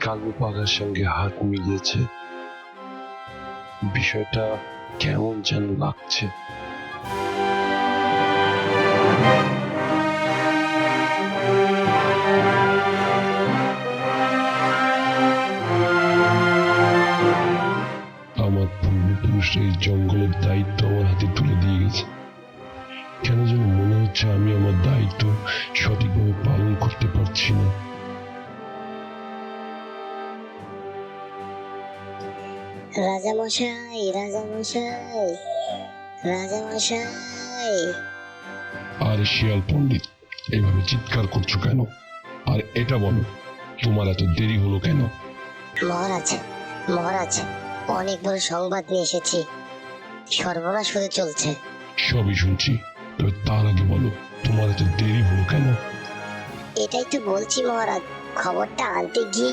কালু পাগার সঙ্গে হাত মিলিয়েছে। বিষয়টা কেমন যেন লাগছে। আমার পূর্বপুরুষরা এই জঙ্গলের দায়িত্ব আমার হাতে তুলে দিয়ে গেছে। কেন যেন মনে হচ্ছে আমি আমার দায়িত্ব সঠিকভাবে পালন করতে পারছি না। রাজামশাই, রাজামশাই, রাজামশাই। আর শিয়াল পণ্ডিত, এভাবে চিৎকার করছো কেন? আর এটা বলো, তোমার এত দেরি হলো কেন? মহারাজ, মহারাজ, অনেক বড় সংবাদ নিয়ে এসেছি। সর্বনাশ হতে চলছে। সবই শুনছি, তবে তার আগে বলো, তোমার এত দেরি হলো কেন? এটাই তো বলছি মহারাজ, খবরটা আনতে গিয়ে